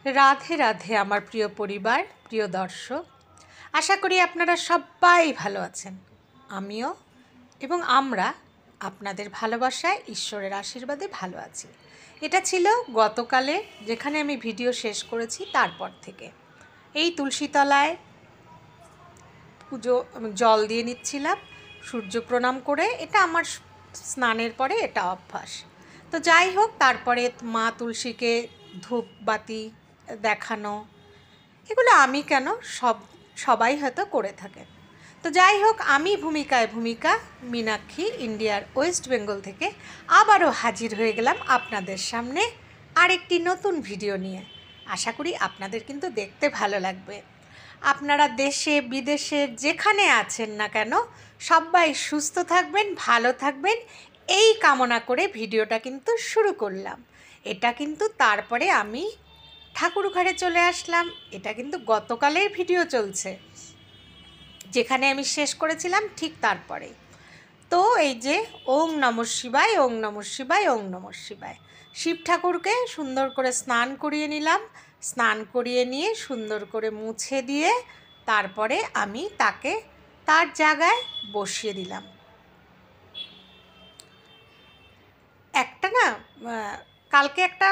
রাধে রাধে আমার প্রিয় পরিবার, প্রিয় দর্শক। আশা করি আপনারা সবাই ভালো আছেন। আমিও এবং আমরা আপনাদের ভালোবাসায়, ঈশ্বরের আশীর্বাদে ভালো আছি। এটা ছিল গতকালে, যেখানে আমি ভিডিও শেষ করেছি তারপর থেকে। এই তুলসীতলায় পুজো জল দিয়ে নিচ্ছিলাম, সূর্য প্রণাম করে। এটা আমার স্নানের পরে এটা অভ্যাস। তো যাই হোক, তারপরে মা তুলসীকে ধূপ বাতি দেখানো, এগুলো আমি কেন, সবাই হয়তো করে থাকে। তো যাই হোক, আমি ভূমিকা মীনাক্ষী ইন্ডিয়ার ওয়েস্ট বেঙ্গল থেকে আবারও হাজির হয়ে গেলাম আপনাদের সামনে আরেকটি নতুন ভিডিও নিয়ে। আশা করি আপনাদের কিন্তু দেখতে ভালো লাগবে। আপনারা দেশে বিদেশে যেখানে আছেন না কেন, সবাই সুস্থ থাকবেন, ভালো থাকবেন, এই কামনা করে ভিডিওটা কিন্তু শুরু করলাম। এটা কিন্তু তারপরে আমি ঠাকুর ঘরে চলে আসলাম। এটা কিন্তু গতকালের ভিডিও চলছে, যেখানে আমি শেষ করেছিলাম ঠিক তারপরে। তো এই যে ওং নমঃ শিবায়, ওং নমঃ শিবায়, ওং নমঃ শিবায়। শিব ঠাকুরকে সুন্দর করে স্নান করিয়ে নিলাম। স্নান করিয়ে নিয়ে সুন্দর করে মুছে দিয়ে তারপরে আমি তাকে তার জায়গায় বসিয়ে দিলাম। একটা না কালকে একটা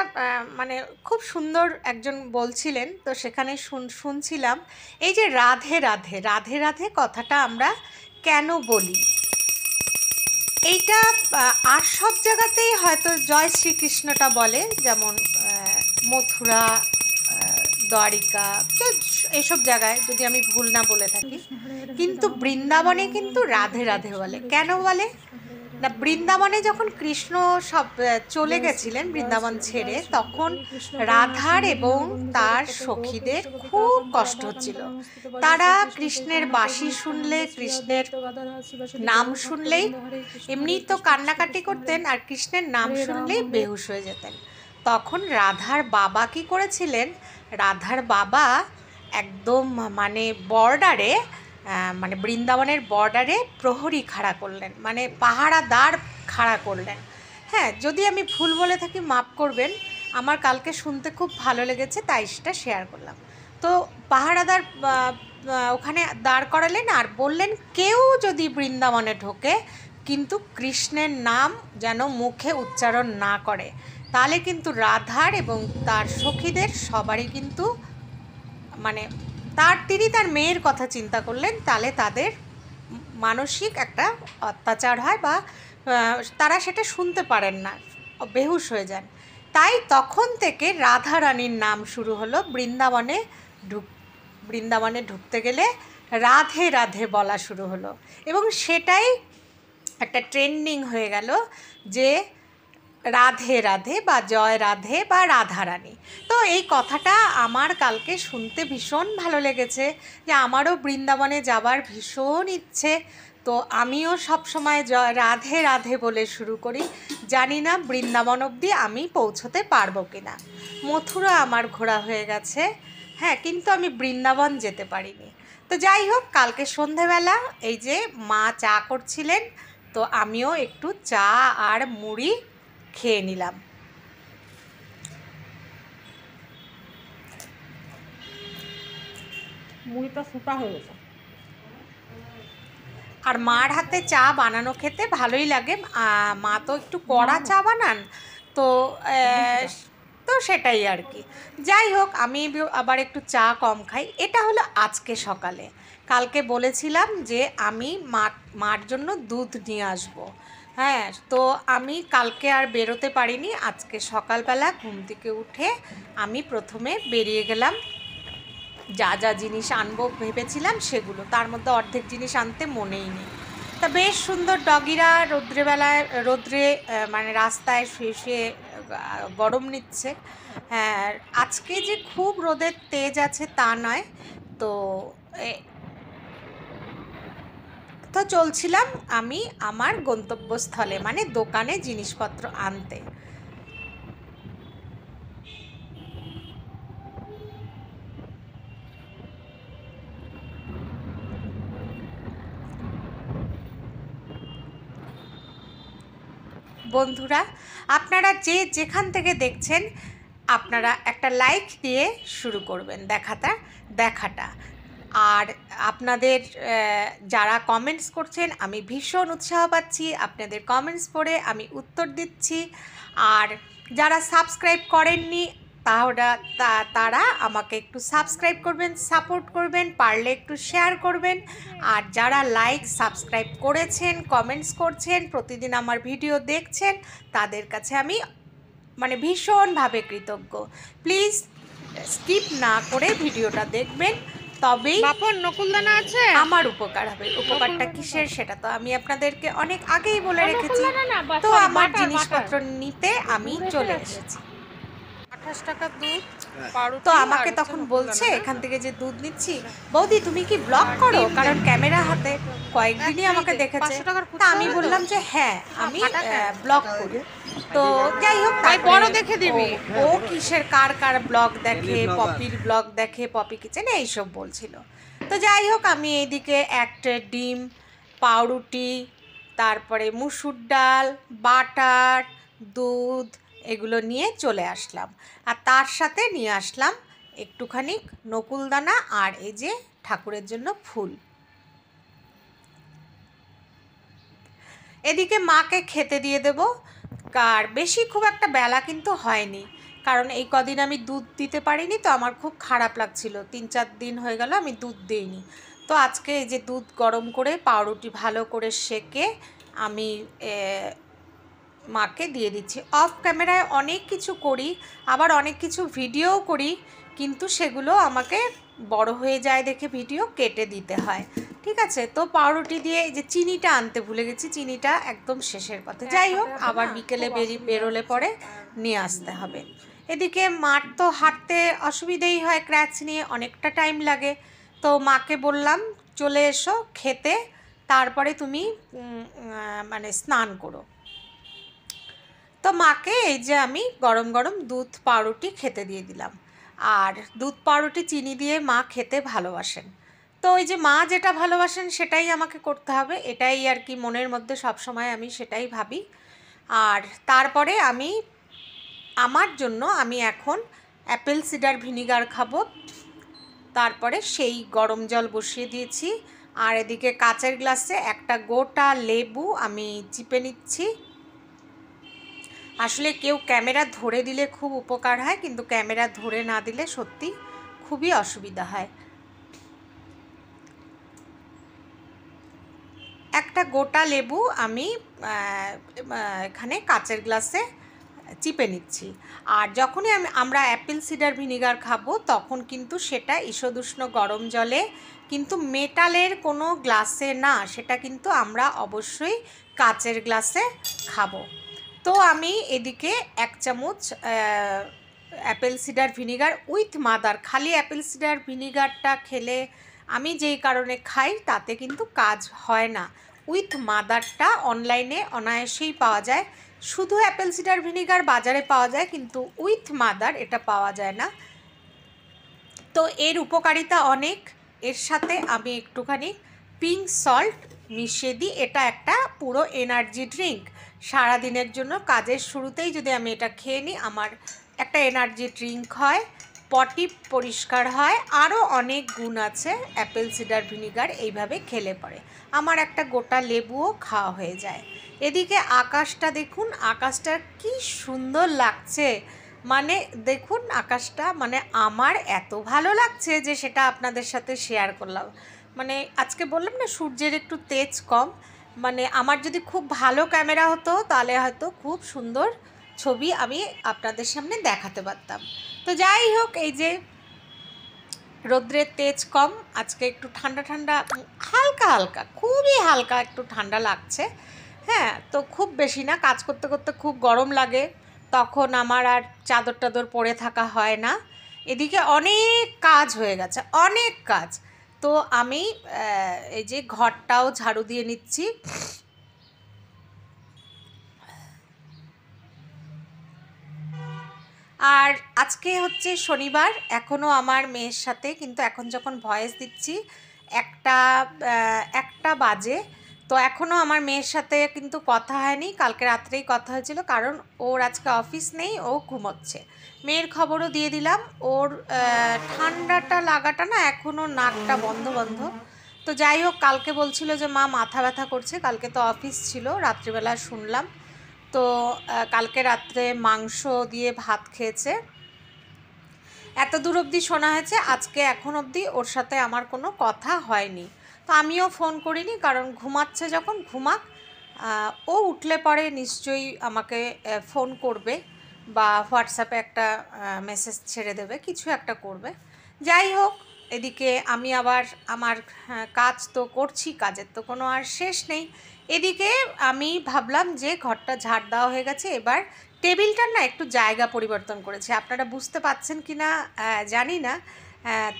মানে খুব সুন্দর একজন বলছিলেন, তো সেখানে শুনছিলাম এই যে রাধে রাধে রাধে রাধে কথাটা আমরা কেন বলি। এইটা আর সব জায়গাতেই হয়তো জয় শ্রীকৃষ্ণটা বলে, যেমন মথুরা, দ্বারিকা, এইসব জায়গায়, যদি আমি ভুল না বলে থাকি। কিন্তু বৃন্দাবনে কিন্তু রাধে রাধে বলে। কেন বলে না, বৃন্দাবনে যখন কৃষ্ণ সব চলে গেছিলেন বৃন্দাবন ছেড়ে, তখন রাধার এবং তার সখীদের খুব কষ্ট হচ্ছিল। তারা কৃষ্ণের বাঁশি শুনলে, কৃষ্ণের নাম শুনলেই এমনি তো কান্নাকাটি করতেন, আর কৃষ্ণের নাম শুনলেই বেহুশ হয়ে যেতেন। তখন রাধার বাবা কি করেছিলেন, রাধার বাবা একদম মানে বর্ডারে, মানে বৃন্দাবনের বর্ডারে প্রহরী খাড়া করলেন, মানে পাহারাদার খাড়া করলেন। হ্যাঁ, যদি আমি ভুল বলে থাকি মাফ করবেন, আমার কালকে শুনতে খুব ভালো লেগেছে, তাই সেটা শেয়ার করলাম। তো পাহারাদার ওখানে দাঁড় করালেন আর বললেন, কেউ যদি বৃন্দাবনে ঢোকে কিন্তু কৃষ্ণের নাম যেন মুখে উচ্চারণ না করে, তাহলে কিন্তু রাধার এবং তার সখীদের সবারই কিন্তু মানে তিনি তার মেয়ের কথা চিন্তা করলেন, তাহলে তাদের মানসিক একটা অত্যাচার হয় বা তারা সেটা শুনতে পারেন না, বেহুশ হয়ে যান। তাই তখন থেকে রাধা রানীর নাম শুরু হলো। বৃন্দাবনে ঢুকতে গেলে রাধে রাধে বলা শুরু হলো, এবং সেটাই একটা ট্রেন্ডিং হয়ে গেল যে রাধে রাধে বা জয় রাধে বা রাধারানী। তো এই কথাটা আমার কালকে শুনতে ভীষণ ভালো লেগেছে, যে আমারও বৃন্দাবনে যাবার ভীষণ ইচ্ছে। তো আমিও সবসময় রাধে রাধে বলে শুরু করি। জানি না বৃন্দাবন অবধি আমি পৌঁছতে পারবো কিনা। মথুরা আমার ঘোরা হয়ে গেছে, হ্যাঁ, কিন্তু আমি বৃন্দাবন যেতে পারিনি। তো যাই হোক, কালকে সন্ধেবেলা এই যে মা চা করছিলেন, তো আমিও একটু চা আর মুড়ি খেয়ে নিলাম। মুড়িটা ফোটা হয়ে গেছে। আর মার হাতে চা বানানো খেতে ভালোই লাগে। মা তো একটু কড়া চা বানান, তো তো সেটাই আর কি। যাই হোক, আমি আবার একটু চা কম খাই। এটা হলো আজকে সকালে। কালকে বলেছিলাম যে আমি মার জন্য দুধ নিয়ে আসবো। হ্যাঁ, তো আমি কালকে আর বেরোতে পারিনি। আজকে সকালবেলা ঘুম থেকে উঠে আমি প্রথমে বেরিয়ে গেলাম। যা যা জিনিস আনবো ভেবেছিলাম সেগুলো, তার মধ্যে অর্ধেক জিনিস আনতে মনেই নেই। তা বেশ সুন্দর ডগিরা রোদ্রে মানে রাস্তায় শুয়ে শুয়ে গরম নিচ্ছে। হ্যাঁ, আজকে যে খুব রোদের তেজ আছে তা নয়। তো তো চলছিলাম আমি আমার গন্তব্যস্থলে, মানে দোকানে জিনিসপত্র আনতে। বন্ধুরা, আপনারা যে যেখান থেকে দেখছেন, আপনারা একটা লাইক দিয়ে শুরু করবেন দেখাটা। আর আপনাদের যারা কমেন্টস করছেন আমি ভীষণ উৎসাহ পাচ্ছি, আপনাদের কমেন্টস পড়ে আমি উত্তর দিচ্ছি। আর যারা সাবস্ক্রাইব করেননি তারা আমাকে একটু সাবস্ক্রাইব করবেন, সাপোর্ট করবেন, পারলে একটু শেয়ার করবেন। আর যারা লাইক সাবস্ক্রাইব করেছেন, কমেন্টস করছেন, প্রতিদিন আমার ভিডিও দেখছেন, তাদের কাছে আমি মানে ভীষণভাবে কৃতজ্ঞ। প্লিজ স্কিপ না করে ভিডিওটা দেখবেন, তবেই নকুলদানা আছে, আমার উপকার হবে। উপকারটা কিসের সেটা তো আমি আপনাদেরকে অনেক আগেই বলে রেখেছি। তো আমার জিনিসপত্র নিতে আমি চলে এসেছি। 28 টাকা দুধ, তো আমাকে তখন বলছে এখান থেকে যে দুধ নিচ্ছি, বৌদি তুমি কি ব্লগ করো? কারণ ক্যামেরা হাতে কয়েকদিনই আমাকে দেখেছে। তা আমি বললাম যে হ্যাঁ আমি ব্লগ করি। তো যাই হোক, বড় দেখে দিবি। ও কিসের কার ব্লগ দেখে, পপির ব্লগ দেখে, পপি কিচেনে এইসব বলছিল। তো যাই হোক, আমি এইদিকে একটা ডিম, পাউরুটি, তারপরে মুসুর ডাল, বাটার, দুধ এগুলো নিয়ে চলে আসলাম। আর তার সাথে নিয়ে আসলাম একটুখানি নকুলদানা আর এই যে ঠাকুরের জন্য ফুল। এদিকে মাকে খেতে দিয়ে দেব। আর বেশি খুব একটা বেলা কিন্তু হয়নি, কারণ এই কদিন আমি দুধ দিতে পারিনি, তো আমার খুব খারাপ লাগছিল। 3-4 দিন হয়ে গেল আমি দুধ দিইনি। তো আজকে এই যে দুধ গরম করে পাউরুটি ভালো করে সেকে আমি মাকে দিয়ে দিচ্ছি। অফ ক্যামেরায় অনেক কিছু করি, আবার অনেক কিছু ভিডিও করি, কিন্তু সেগুলো আমাকে বড় হয়ে যায় দেখে ভিডিও কেটে দিতে হয়। ঠিক আছে, তো পাউরুটি দিয়ে এই যে চিনিটা আনতে ভুলে গেছি, চিনিটা একদম শেষের পথে। যাই হোক, আবার বিকেলে বেরোলে পরে নিয়ে আসতে হবে। এদিকে মার তো হাঁটতে অসুবিধেই হয়, ক্র্যাচ নিয়ে অনেকটা টাইম লাগে। তো মাকে বললাম চলে এসো খেতে, তারপরে তুমি মানে স্নান করো। তো মাকে এই যে আমি গরম গরম দুধ পাউরুটি খেতে দিয়ে দিলাম। আর দুধ পাউরুটি চিনি দিয়ে মা খেতে ভালোবাসেন। তো ওই যে মা যেটা ভালোবাসেন সেটাই আমাকে করতে হবে, এটাই আর কি মনের মধ্যে সবসময় আমি সেটাই ভাবি। আর তারপরে আমার জন্য আমি এখন অ্যাপেল সিডার ভিনিগার খাবো। তারপরে সেই গরম জল বসিয়ে দিয়েছি। আর এদিকে কাচের গ্লাসে একটা গোটা লেবু আমি চিপে নিচ্ছি। আসলে কেউ ক্যামেরা ধরে দিলে খুব উপকার হয়, কিন্তু ক্যামেরা ধরে না দিলে সত্যি খুবই অসুবিধা হয়। একটা গোটা লেবু আমি এখানে কাচের গ্লাসে চিপে নিচ্ছি। আর যখনই আমরা অ্যাপেল সিডার ভিনিগার খাবো, তখন কিন্তু সেটা ঈষদুষ্ণ গরম জলে, কিন্তু মেটালের কোনো গ্লাসে না, সেটা কিন্তু আমরা অবশ্যই কাচের গ্লাসে খাবো। তো আমি এদিকে 1 চামচ Apple cedar vinegar with mother, খালি অ্যাপেল সিডার ভিনিগারটা খেলে আমি যেই কারণে খাই তাতে কিন্তু কাজ হয় না। উইথ মাদারটা অনলাইনে অনায়াসেই পাওয়া যায়। শুধু অ্যাপেল সিডার ভিনিগার বাজারে পাওয়া যায়, কিন্তু উইথ মাদার এটা পাওয়া যায় না। তো এর উপকারিতা অনেক। এর সাথে আমি একটুখানি পিঙ্ক সল্ট মিশিয়ে দিই। এটা একটা পুরো এনার্জি ড্রিঙ্ক। সারাদিনের জন্য কাজের শুরুতেই যদি আমি এটা খেয়ে নিই, আমার একটা এনার্জি ড্রিঙ্ক হয়, পটি পরিষ্কার হয়, আরও অনেক গুণ আছে অ্যাপেল সিডার ভিনিগার এইভাবে খেলে পরে। আমার একটা গোটা লেবুও খাওয়া হয়ে যায়। এদিকে আকাশটা দেখুন, আকাশটা কি সুন্দর লাগছে। মানে দেখুন আকাশটা, মানে আমার এত ভালো লাগছে যে সেটা আপনাদের সাথে শেয়ার করলাম। মানে আজকে বললাম না সূর্যের একটু তেজ কম, মানে আমার যদি খুব ভালো ক্যামেরা হতো তাহলে হয়তো খুব সুন্দর ছবি আমি আপনাদের সামনে দেখাতে পারতাম। তো যাই হোক, এই যে রৌদ্রের তেজ কম, আজকে একটু ঠান্ডা ঠান্ডা, হালকা হালকা, খুবই হালকা একটু ঠান্ডা লাগছে। হ্যাঁ, তো খুব বেশি না। কাজ করতে করতে খুব গরম লাগে, তখন আমার আর চাদর টাদর পরে থাকা হয় না। এদিকে অনেক কাজ হয়ে গেছে, অনেক কাজ। তো আমি এই যে ঘরটাও ঝাড়ু দিয়ে নিচ্ছি। আর আজকে হচ্ছে শনিবার, এখনও আমার মেয়ের সাথে, কিন্তু এখন যখন ভয়েস দিচ্ছি একটা বাজে, তো এখনও আমার মেয়ের সাথে কিন্তু কথা হয়নি, কালকে রাত্রেই কথা হয়েছিল, কারণ ওর আজকে অফিস নেই, ও ঘুমোচ্ছে। মেয়ের খবরও দিয়ে দিলাম, ওর ঠান্ডাটা লাগাটা না এখনও নাকটা বন্ধ বন্ধ। তো যাই হোক, কালকে বলছিল যে মা মাথা ব্যথা করছে, কালকে তো অফিস ছিল, রাত্রিবেলা শুনলাম। তো কালকে রাত্রে মাংস দিয়ে ভাত খেয়েছে, এত দূর অবধি শোনা হয়েছে। আজকে এখন অবধি ওর সাথে আমার কোনো কথা হয়নি। তো আমিও ফোন করিনি, কারণ ঘুমাচ্ছে যখন ঘুমাক। ও উঠলে পরে নিশ্চয়ই আমাকে ফোন করবে বা হোয়াটসঅ্যাপে একটা মেসেজ ছেড়ে দেবে, কিছু একটা করবে। যাই হোক, এদিকে আমি আবার আমার কাজ তো করছি, কাজের তো কোনো আর শেষ নেই। এদিকে আমি ভাবলাম যে ঘরটা ঝাড় দেওয়া হয়ে গেছে, এবার টেবিলটার না একটু জায়গা পরিবর্তন করেছে, আপনারা বুঝতে পাচ্ছেন কি না জানি না।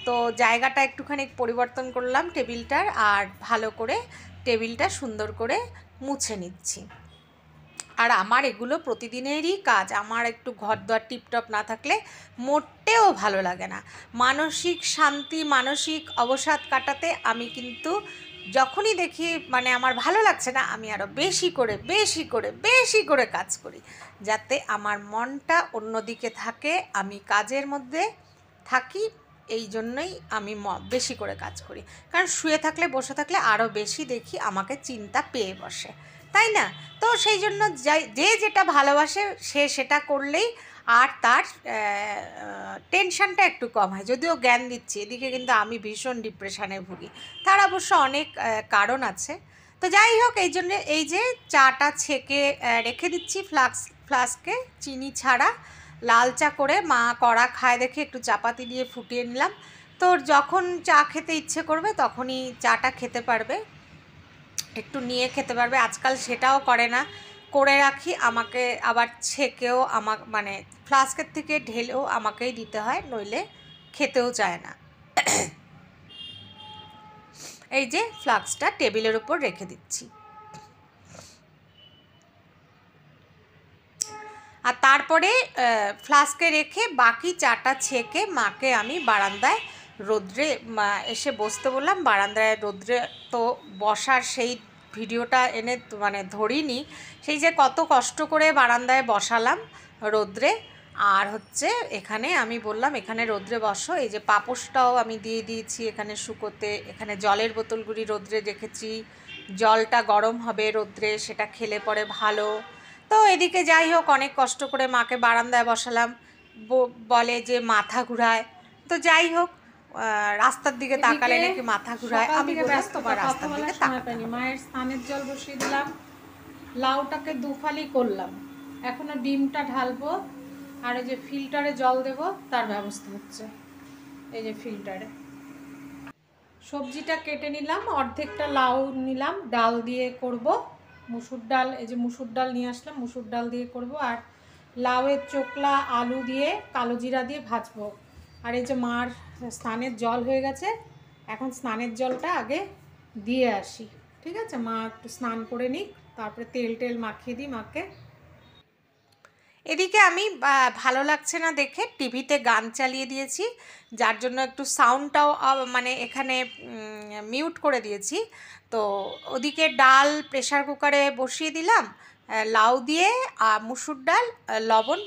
তো জায়গাটা একটুখানি পরিবর্তন করলাম টেবিলটার, আর ভালো করে টেবিলটা সুন্দর করে মুছে নিচ্ছি। আর আমার এগুলো প্রতিদিনেরই কাজ, আমার একটু ঘরদোর টিপটপ না থাকলে মোটেও ভালো লাগে না। মানসিক শান্তি, মানসিক অবসাদ কাটাতে আমি কিন্তু যখনই দেখি মানে আমার ভালো লাগছে না, আমি আরও বেশি করে বেশি করে বেশি করে কাজ করি, যাতে আমার মনটা অন্যদিকে থাকে, আমি কাজের মধ্যে থাকি। এই জন্যই আমি বেশি করে কাজ করি, কারণ শুয়ে থাকলে বসে থাকলে আরও বেশি দেখি আমাকে চিন্তা পেয়ে বসে, তাই না? তো সেই জন্য যে যেটা ভালোবাসে সে সেটা করলেই আর তার টেনশানটা একটু কম হয়। যদিও জ্ঞান দিচ্ছি, এদিকে কিন্তু আমি ভীষণ ডিপ্রেশনে ভুগি, তার অবশ্য অনেক কারণ আছে। তো যাই হোক, এই জন্য এই যে চাটা ছেঁকে রেখে দিচ্ছি ফ্লাস্কে, চিনি ছাড়া লাল চা করে। মা কড়া খায় দেখে একটু চাপাতি দিয়ে ফুটিয়ে নিলাম। তো যখন চা খেতে ইচ্ছে করবে তখনই চাটা খেতে পারবে, একটু নিয়ে খেতে পারবে। আজকাল সেটাও করে না, করে রাখি, আমাকে আবার ছেঁকেও মানে ফ্লাস্কের থেকে ঢেলেও আমাকেই দিতে হয়, নইলে খেতেও চায় না। এই যে ফ্লাস্কটা টেবিলের উপর রেখে দিচ্ছি। আর তারপরে ফ্লাস্কে রেখে বাকি চাটা ছেঁকে মাকে আমি বারান্দায় রোদ্রে এসে বসতে বললাম। বারান্দায় রোদ্রে তো বসার সেই ভিডিওটা এনে মানে ধরিনি, সেই যে কত কষ্ট করে বারান্দায় বসালাম রোদ্রে। আর হচ্ছে এখানে আমি বললাম এখানে রোদ্রে বসো, এই যে পাপোশটাও আমি দিয়ে দিয়েছি এখানে শুকোতে, এখানে জলের বোতলগুলি রোদ্রে রেখেছি, জলটা গরম হবে রোদ্রে, সেটা খেলে পরে ভালো। তো এদিকে যাই হোক, অনেক কষ্ট করে মাকে বারান্দায় বসালাম, বলে যে মাথা ঘুরায়। তো যাই হোক, রাস্তার দিকে তাকালে নাকি মাথা ঘুরায়, আমি ব্যস্ত রাস্তার দিকে তাকাইনি। মায়ের স্নানের জল বসিয়ে দিলাম, লাউটাকে দুফালি করলাম, এখনো ডিমটা ঢালবো, আর এই যে ফিল্টারে জল দেব তার ব্যবস্থা হচ্ছে। এই যে ফিল্টারে সবজিটা কেটে নিলাম, অর্ধেকটা লাউ নিলাম, ডাল দিয়ে করব, মুসুর ডাল, এই যে মুসুর ডাল নিয়ে আসলাম, মুসুর ডাল দিয়ে করব। আর লাউয়ের চোকলা আলু দিয়ে কালো জিরা দিয়ে ভাজবো। আর এই যে মার স্নানের জল হয়ে গেছে, এখন স্নানের জলটা আগে দিয়ে আসি, ঠিক আছে? মা একটু স্নান করে নিক, তারপরে তেল মাখিয়ে দিই মাকে। এদিকে আমি ভালো লাগছে না দেখে টিভিতে গান চালিয়ে দিয়েছি, যার জন্য একটু সাউন্ডটাও মানে এখানে মিউট করে দিয়েছি। তো ওদিকে ডাল প্রেসার কুকারে বসিয়ে দিলাম, লাউ দিয়ে মুসুর ডাল, লবণ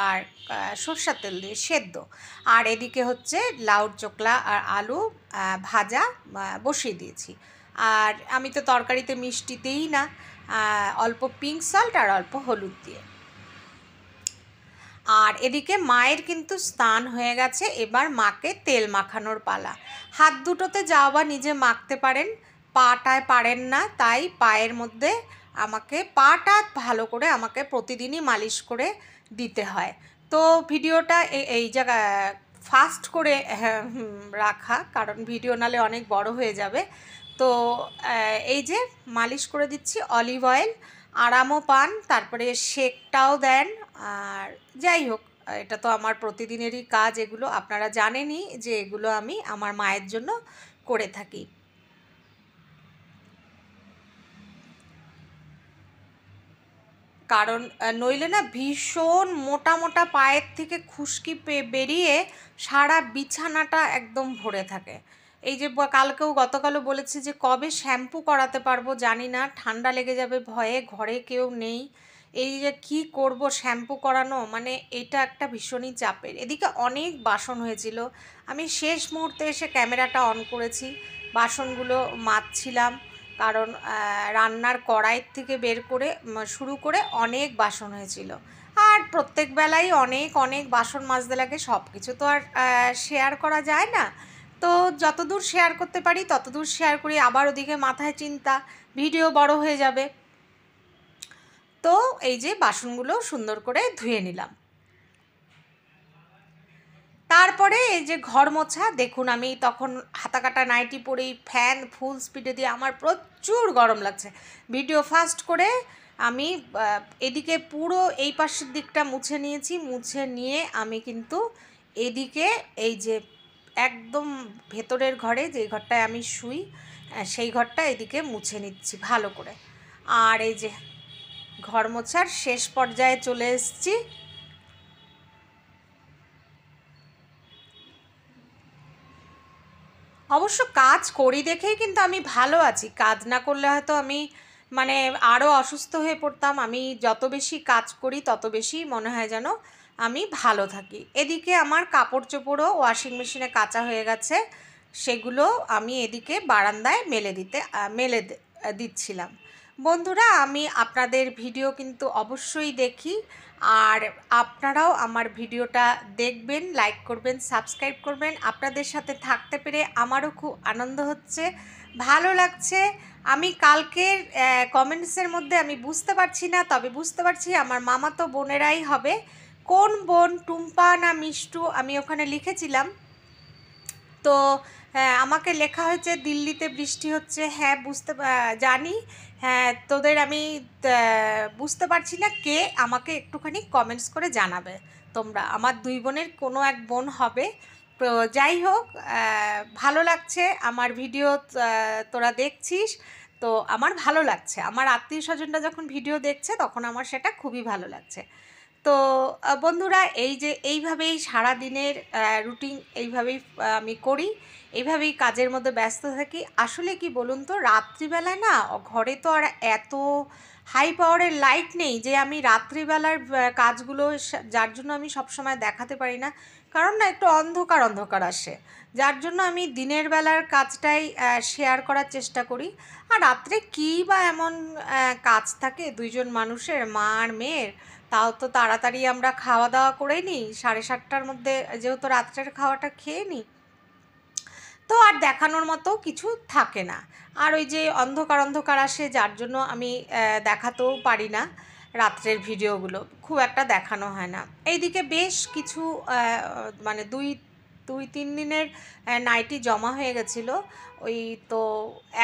আর সরষের তেল দিয়ে সেদ্ধ। আর এদিকে হচ্ছে লাউর চোকলা আর আলু ভাজা বসিয়ে দিয়েছি। আর আমি তো তরকারিতে মিষ্টি দিই না, অল্প পিঙ্ক সল্ট আর অল্প হলুদ দিয়ে। আর এদিকে মায়ের কিন্তু স্নান হয়ে গেছে, এবার মাকে তেল মাখানোর পালা। হাত দুটোতে যাও বা নিজে মাখতে পারেন, পাটায় পারেন না, তাই পায়ের মধ্যে আমাকে পাটা ভালো করে আমাকে প্রতিদিনই মালিশ করে দিতে হয়। তো ভিডিওটা এই জায়গা ফাস্ট করে রাখা, কারণ ভিডিও নালে অনেক বড় হয়ে যাবে। তো এই যে মালিশ করে দিচ্ছি, অলিভ অয়েল, আরামও পান, তারপরে শেকটাও দেন। আর যাই হোক, এটা তো আমার প্রতিদিনেরই কাজ, এগুলো আপনারা জানেনই যে এগুলো আমি আমার মায়ের জন্য করে থাকি। কারণ নইলে না ভীষণ মোটা মোটা পায়ের থেকে খুশকি বেরিয়ে সারা বিছানাটা একদম ভরে থাকে। এই যে কালকেও গতকালও বলেছি যে কবে শ্যাম্পু করাতে পারবো জানি না, ঠান্ডা লেগে যাবে ভয়ে, ঘরে কেউ নেই। এই যে কি করব শ্যাম্পু করানো, মানে এটা একটা ভীষণই চাপের। এদিকে অনেক বাসন হয়েছিল, আমি শেষ মুহূর্তে এসে ক্যামেরাটা অন করেছি, বাসনগুলো মাজছিলাম। কারণ রান্নার কড়াইয়ের থেকে বের করে শুরু করে অনেক বাসন হয়েছিল। আর প্রত্যেক বেলাই অনেক অনেক বাসন মাজতে লাগে, সব কিছু তো আর শেয়ার করা যায় না। তো যতদূর শেয়ার করতে পারি ততদূর শেয়ার করি, আবার ওদিকে মাথায় চিন্তা ভিডিও বড় হয়ে যাবে। তো এই যে বাসনগুলো সুন্দর করে ধুয়ে নিলাম। তারপরে এই যে ঘর মোছা, দেখুন আমি তখন হাতাকাটা নাইটি পরেই ফ্যান ফুল স্পিডে দিয়ে, আমার প্রচুর গরম লাগছে। ভিডিও ফাস্ট করে আমি এদিকে পুরো এই পাশের দিকটা মুছে নিয়েছি, মুছে নিয়ে আমি কিন্তু এদিকে এই যে একদম ভেতরের ঘরে, যে ঘরটায় আমি শুই, সেই ঘরটা এদিকে মুছে নিচ্ছি ভালো করে। আর এই যে ঘর মোছার শেষ পর্যায়ে চলে এসেছি। অবশ্য কাজ করি দেখেই কিন্তু আমি ভালো আছি, কাজ না করলে হয়তো আমি মানে আরও অসুস্থ হয়ে পড়তাম। আমি যত বেশি কাজ করি তত বেশি মনে হয় যেন আমি ভালো থাকি। এদিকে আমার কাপড় চোপড়ও ওয়াশিং মেশিনে কাচা হয়ে গেছে, সেগুলো আমি এদিকে বারান্দায় মেলে দিচ্ছিলাম। বন্ধুরা, আমি আপনাদের ভিডিও কিন্তু অবশ্যই দেখি, আর আপনারাও আমার ভিডিওটা দেখবেন, লাইক করবেন, সাবস্ক্রাইব করবেন। আপনাদের সাথে থাকতে পেরে আমারও খুব আনন্দ হচ্ছে, ভালো লাগছে। আমি কালকের কমেন্টসের মধ্যে আমি বুঝতে পারছি না, তবে বুঝতে পারছি আমার মামাতো বোনেরাই হবে। কোন বোন, টুম্পা না মিষ্টু, আমি ওখানে লিখেছিলাম। তো আমাকে লেখা হয়েছে দিল্লিতে বৃষ্টি হচ্ছে। হ্যাঁ জানি, হ্যাঁ তোদের আমি বুঝতে পারছি না কে, আমাকে একটুখানি কমেন্টস করে জানাবে তোমরা। আমার দুই বোনের কোনো এক বোন হবে। তো যাই হোক, ভালো লাগছে আমার ভিডিও তোরা দেখছিস, তো আমার ভালো লাগছে। আমার আত্মীয় স্বজনরা যখন ভিডিও দেখছে তখন আমার সেটা খুবই ভালো লাগছে। তো বন্ধুরা, এই যে এইভাবেই সারা দিনের রুটিন এইভাবেই আমি করি, এইভাবেই কাজের মধ্যে ব্যস্ত থাকি। আসলে কি বলুন তো, রাত্রিবেলায় না ঘরে তো আর এত হাই পাওয়ারের লাইট নেই যে আমি রাত্রিবেলার কাজগুলো, যার জন্য আমি সবসময় দেখাতে পারি না, কারণ না একটু অন্ধকার অন্ধকার আসে, যার জন্য আমি দিনের বেলার কাজটাই শেয়ার করার চেষ্টা করি। আর রাত্রে কী বা এমন কাজ থাকে দুইজন মানুষের, মা আর মেয়ের, তাও তো তাড়াতাড়ি আমরা খাওয়া দাওয়া করে নিই, 7:30টার মধ্যে যেহেতু রাত্রের খাওয়াটা খেয়ে নিই, তো আর দেখানোর মতো কিছু থাকে না। আর ওই যে অন্ধকার অন্ধকার আসে, যার জন্য আমি দেখাতেও পারি না, রাত্রের ভিডিওগুলো খুব একটা দেখানো হয় না। এইদিকে বেশ কিছু মানে দুই তিন দিনের নাইটি জমা হয়ে গেছিলো, ওই তো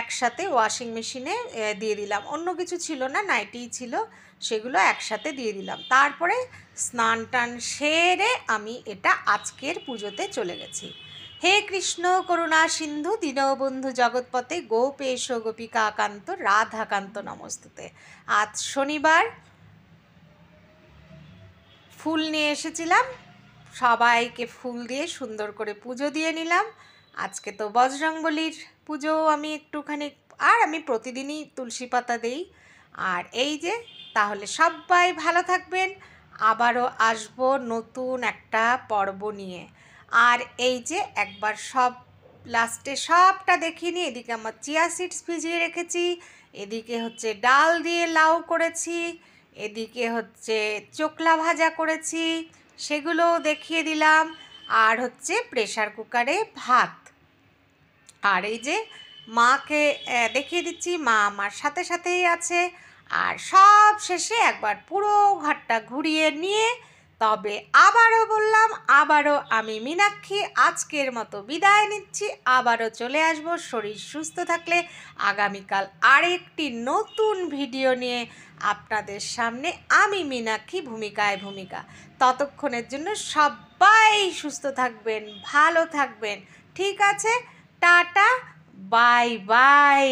একসাথে ওয়াশিং মেশিনে দিয়ে দিলাম। অন্য কিছু ছিল না, নাইটিই ছিল, সেগুলো একসাথে দিয়ে দিলাম। তারপরে স্নান টান সেরে আমি এটা আজকের পুজোতে চলে গেছি। হে কৃষ্ণ করুণা সিন্ধু দীনবন্ধু জগৎপতে গোপেশ গোপিকাকান্ত রাধাকান্ত নমস্তুতে। আজ শনিবার, ফুল নিয়ে এসেছিলাম, সবাইকে ফুল দিয়ে সুন্দর করে পুজো দিয়ে নিলাম। আজকে তো বজরংবলীর পুজো, আমি একটুখানি, আর আমি প্রতিদিনই তুলসী পাতা দেই। আর এই যে, তাহলে সবাই ভালো থাকবেন, আবারও আসবো নতুন একটা পর্ব নিয়ে। আর এই যে একবার সব লাস্টে সবটা দেখিয়ে নিই, এদিকে আমার চিয়া সিডস ভিজিয়ে রেখেছি, এদিকে হচ্ছে ডাল দিয়ে লাউ করেছি, এদিকে হচ্ছে চোকলা ভাজা করেছি, সেগুলোও দেখিয়ে দিলাম। আর হচ্ছে প্রেসার কুকারে ভাত। আর এই যে মাকে দেখিয়ে দিচ্ছি, মা আমার সাথে সাথেই আছে। আর সব শেষে একবার পুরো ঘরটা ঘুরিয়ে নিয়ে তবে আবারও বললাম, আবারও আমি মীনাক্ষী আজকের মতো বিদায় নিচ্ছি। আবারও চলে আসব শরীর সুস্থ থাকলে আগামীকাল আরেকটি নতুন ভিডিও নিয়ে আপনাদের সামনে। আমি মীনাক্ষী, ভূমিকায় ভূমিকা। ততক্ষণের জন্য সবাই সুস্থ থাকবেন, ভালো থাকবেন। ঠিক আছে, টাটা, বাই বাই।